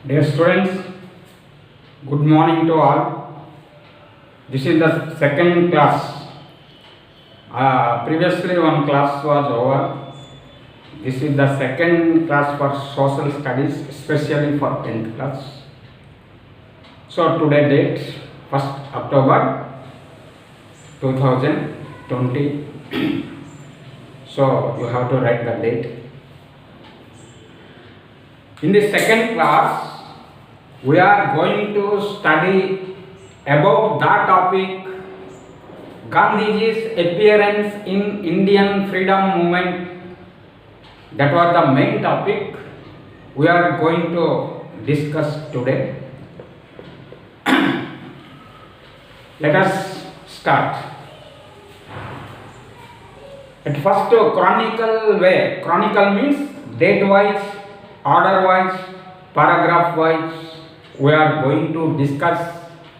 Dear students, good morning to all. This is the second class. Previously one class was over. This is the second class for social studies, especially for 10th class. So today date 1st October 2020. So you have to write the date. In the second class, we are going to study about the topic Gandhiji's appearance in Indian freedom movement. That was the main topic we are going to discuss today. Let us start. At first, chronicle way. Chronicle means date wise, order wise, paragraph wise. We are going to discuss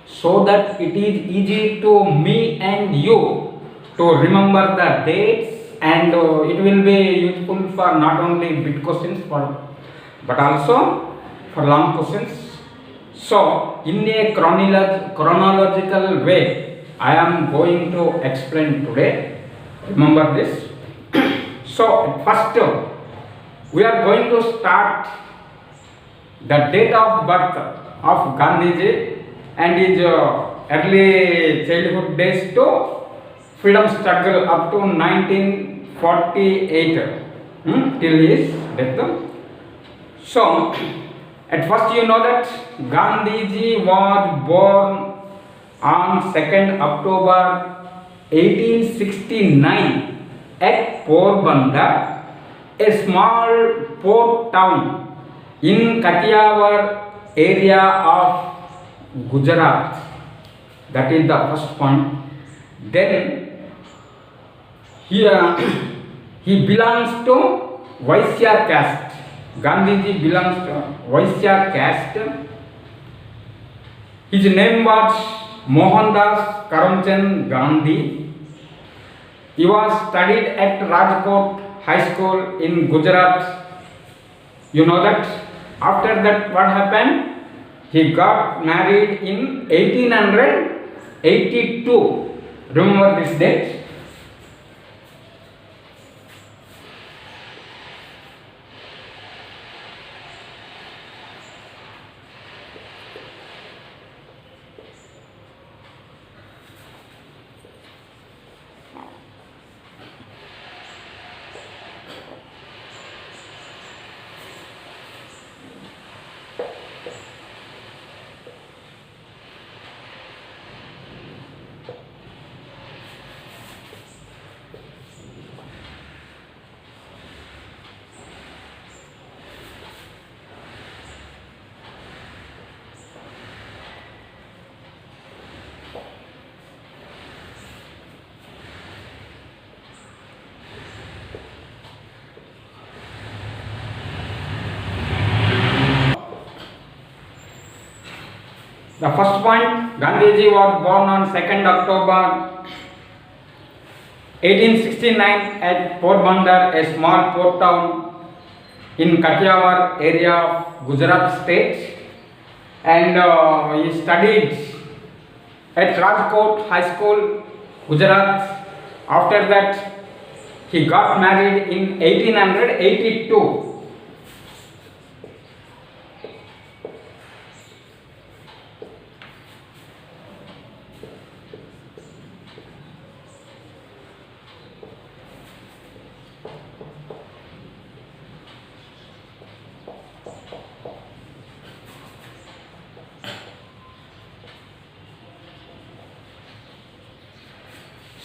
so that it is easy to me and you to remember the dates, and it will be useful for not only bit questions but also for long questions. So in a chronological way I am going to explain today. Remember this. So first we are going to start the date of birth of Gandhiji and his early childhood days to freedom struggle up to 1948 till his death. So at first you know that Gandhiji was born on 2nd October 1869 at Porbandar, a small port town in Kathiawar area of Gujarat. That is the first point. Then here he belongs to Vaishya caste. Gandhiji belongs to Vaishya caste. His name was Mohandas Karamchand Gandhi. He was studied at Rajkot High School in Gujarat. You know that. After that, what happened? He got married in 1882. Remember this date? The first point, Gandhiji was born on 2nd October 1869 at Porbandar, a small port town in Kathiawar area of Gujarat state, and he studied at Rajkot High School, Gujarat. After that, he got married in 1882.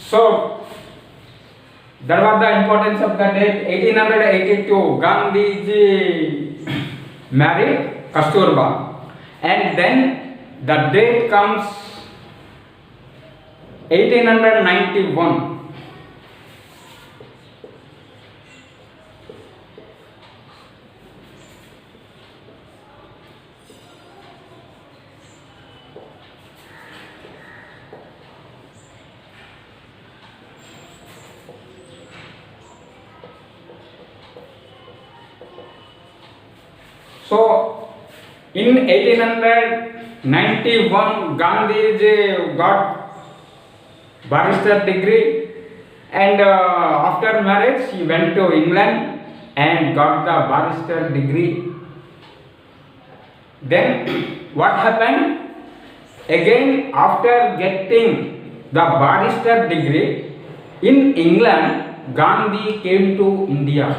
So that was the importance of the date. 1882, Gandhiji married Kasturba, and then the date comes 1891. So In 1891, Gandhiji got barrister degree, and after marriage he went to England and got the barrister degree. Then what happened? Again, after getting the barrister degree in England, Gandhi came to India,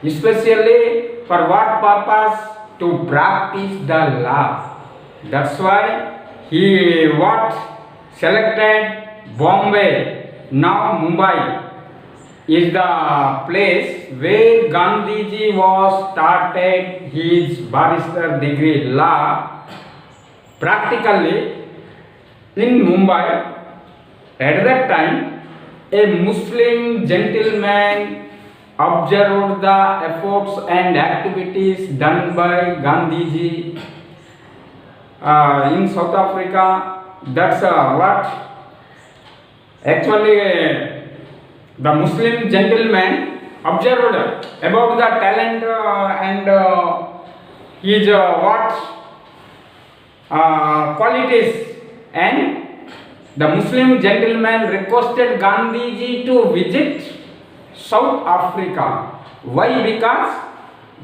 especially for what purpose? To practice the law. That's why he selected Bombay, now Mumbai, is the place where Gandhiji was started his barrister degree law practically in Mumbai. At that time, a Muslim gentleman observed the efforts and activities done by Gandhiji in South Africa. That's what actually the Muslim gentleman observed about the talent and his qualities, and the Muslim gentleman requested Gandhiji to visit South Africa. Why? Because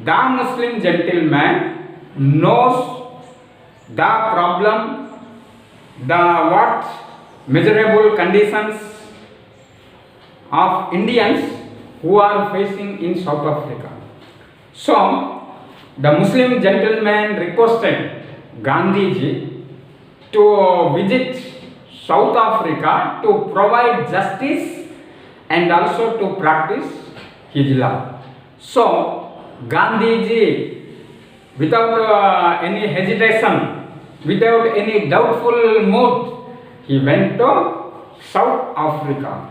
the Muslim gentleman knows the problem, the miserable conditions of Indians who are facing in South Africa. So, the Muslim gentleman requested Gandhiji to visit South Africa to provide justice and also to practice his law. So, Gandhiji, without any hesitation, without any doubtful mood, he went to South Africa.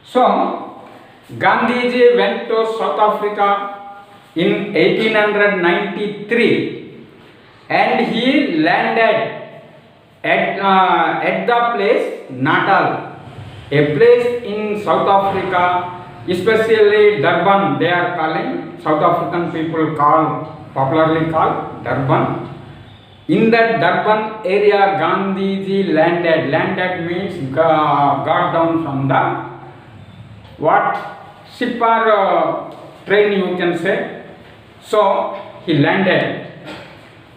So, Gandhiji went to South Africa in 1893 and he landed at the place Natal, a place in South Africa, especially Durban. They are calling, South African people popularly called Durban. In that Durban area, Gandhiji landed. Landed means got down from the ship or train, you can say. So he landed.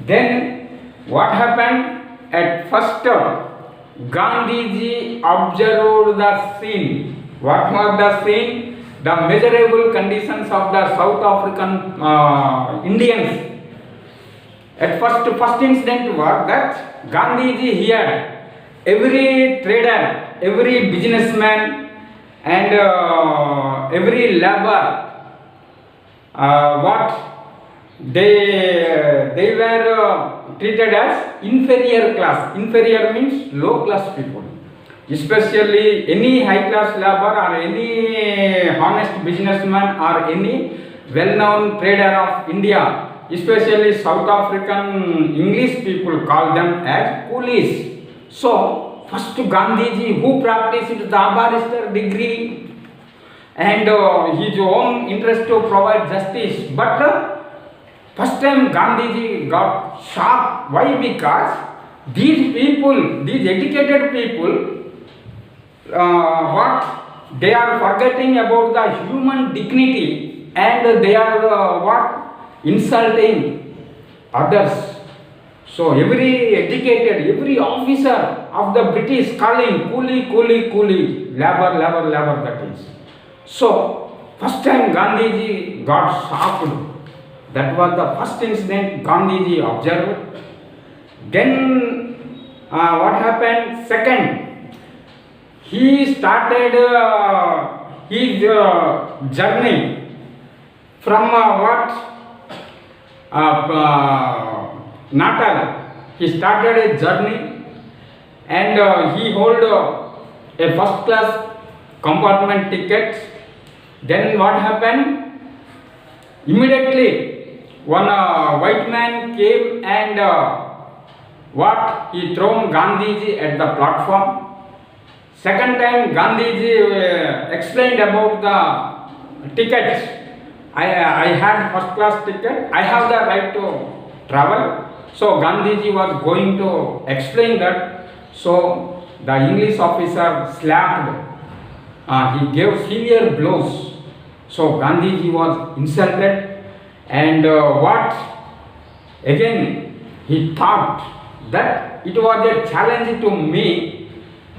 Then what happened? At first, Gandhiji observed the scene. What was the scene? The miserable conditions of the South African Indians. At first incident was that Gandhiji heard every trader, every businessman, and every labor, they were treated as inferior class. Inferior means low class people. Especially any high class labor or any honest businessman or any well-known trader of India, especially South African English people call them as coolies. So, first Gandhiji, who practiced the barrister degree and his own interest to provide justice, but first time Gandhiji got shocked. Why? Because these people, these educated people, they are forgetting about the human dignity and they are insulting others. So every educated, every officer of the British calling coolie, labor, that is. So first time Gandhiji got shocked. That was the first incident Gandhiji observed. Then what happened? Second, he started his journey from Natal. He started a journey and he held a first class compartment ticket. Then what happened? Immediately one white man came and he thrown Gandhiji at the platform. Second time Gandhiji explained about the tickets. I had first class ticket. I have the right to travel. So Gandhiji was going to explain that. So the English officer slapped. He gave severe blows. So Gandhiji was insulted, and what again he thought that it was a challenge to me.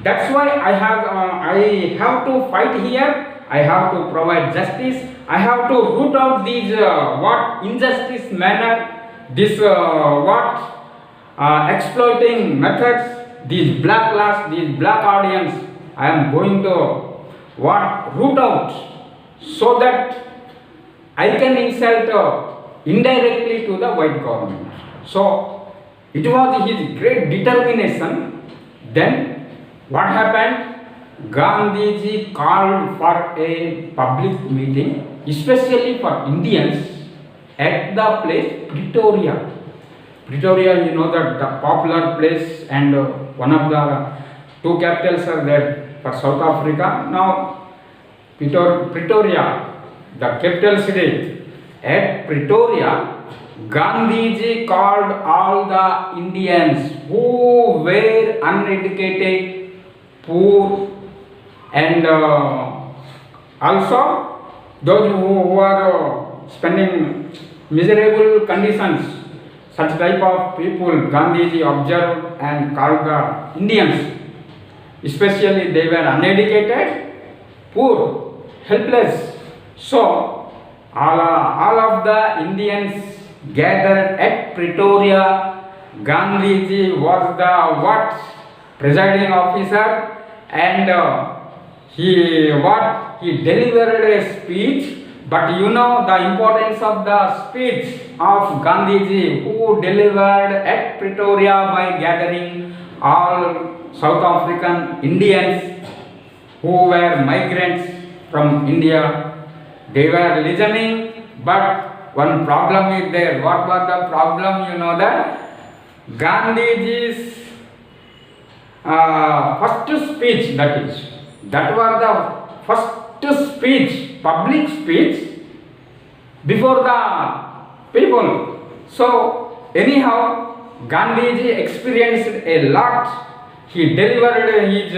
That's why I have to fight here. I have to provide justice. I have to root out these what injustice manner, this what exploiting methods, these black class, these black audience. I am going to what root out so that I can insult indirectly to the white government. So it was his great determination. Then what happened? Gandhiji called for a public meeting, especially for Indians, at the place Pretoria. Pretoria, you know that the popular place, and one of the two capitals are there for South Africa. Now Pretoria, the capital city. At Pretoria, Gandhiji called all the Indians who were uneducated, poor, and also those who are spending miserable conditions. Such type of people Gandhiji observed and called the Indians. Especially they were uneducated, poor, helpless. So all of the Indians gathered at Pretoria. Gandhiji was the what presiding officer, and he delivered a speech. But you know the importance of the speech of Gandhiji, who delivered at Pretoria by gathering all South African Indians who were migrants from India. They were listening, but one problem is there. What was the problem? You know that Gandhiji's first speech, that was the first speech, public speech before the people. So anyhow, Gandhiji experienced a lot. He delivered his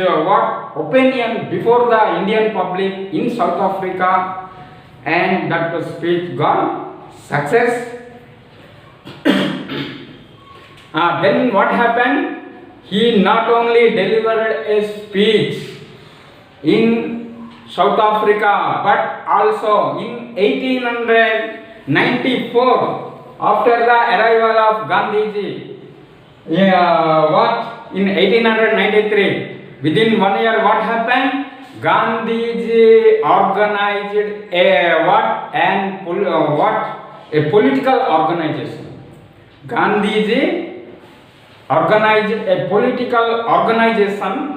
opinion before the Indian public in South Africa, and that speech got success. Then what happened? He not only delivered a speech in South Africa, but also in 1894, after the arrival of Gandhiji. In 1893, within 1 year, what happened? Gandhiji organized a political organization. Gandhiji organized a political organization.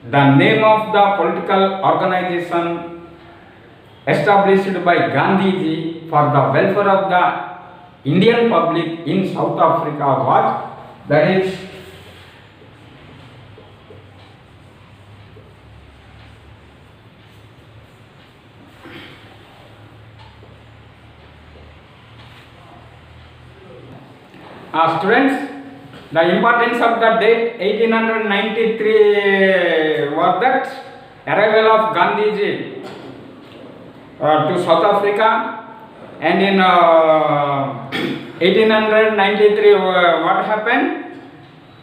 The name of the political organization established by Gandhiji for the welfare of the Indian public in South Africa was, that is, students, the importance of the date 1893 was that arrival of Gandhiji to South Africa, and in 1893 what happened?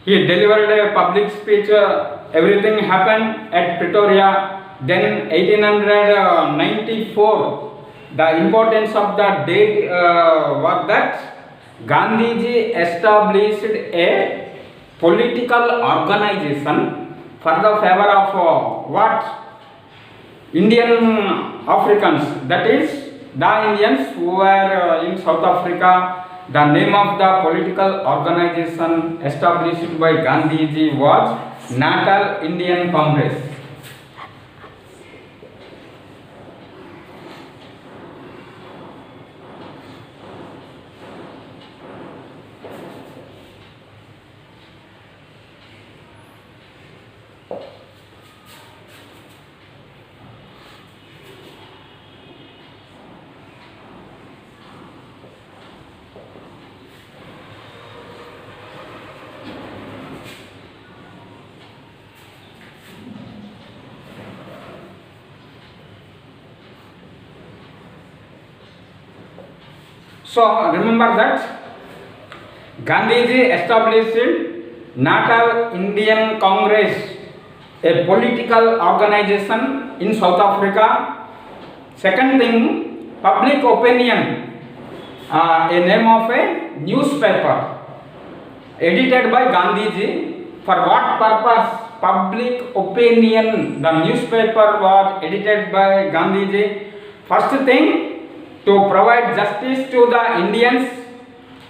He delivered a public speech. Everything happened at Pretoria. Then 1894, the importance of the date was that Gandhiji established a political organization for the favor of Indian Africans, that is the Indians who were in South Africa. The name of the political organization established by Gandhiji was Natal Indian Congress. So remember that Gandhiji established Natal Indian Congress, a political organization in South Africa. Second thing, public opinion, a name of a newspaper edited by Gandhiji. For what purpose? Public opinion. The newspaper was edited by Gandhiji. First thing, to provide justice to the Indians,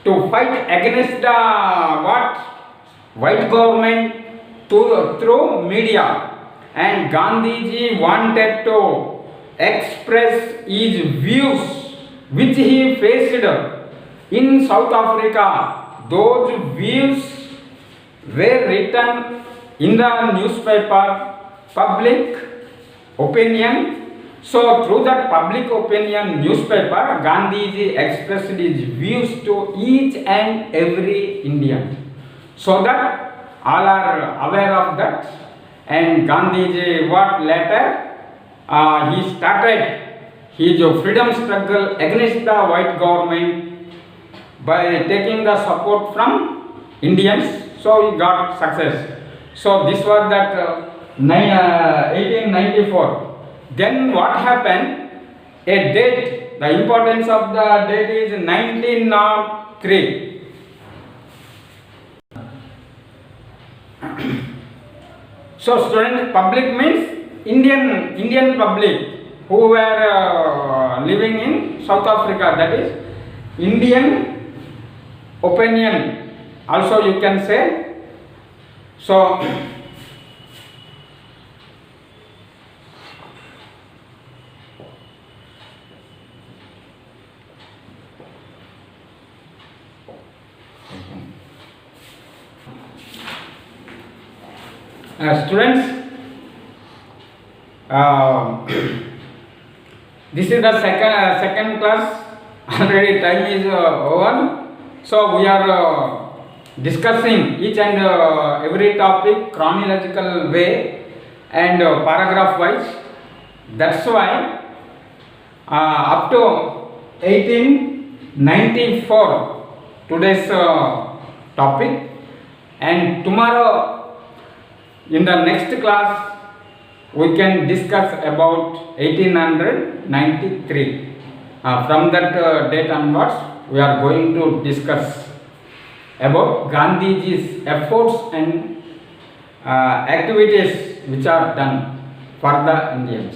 to fight against the what? White government through media. And Gandhiji wanted to express his views which he faced in South Africa. Those views were written in the newspaper, public opinion. So through that public opinion newspaper, Gandhiji expressed his views to each and every Indian, so that all are aware of that. And Gandhiji, what later he started his freedom struggle against the white government by taking the support from Indians. So he got success. So this was that 1894. Then what happened? A date, the importance of the date is 1903. So students, public means Indian public who were living in South Africa, that is Indian opinion also you can say. So students, this is the second class. Already time is over. So we are discussing each and every topic chronological way and paragraph wise. That's why up to 1894 today's topic, and tomorrow in the next class we can discuss about 1893. From that date onwards we are going to discuss about Gandhiji's efforts and activities which are done for the Indians.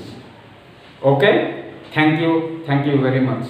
Okay, thank you very much.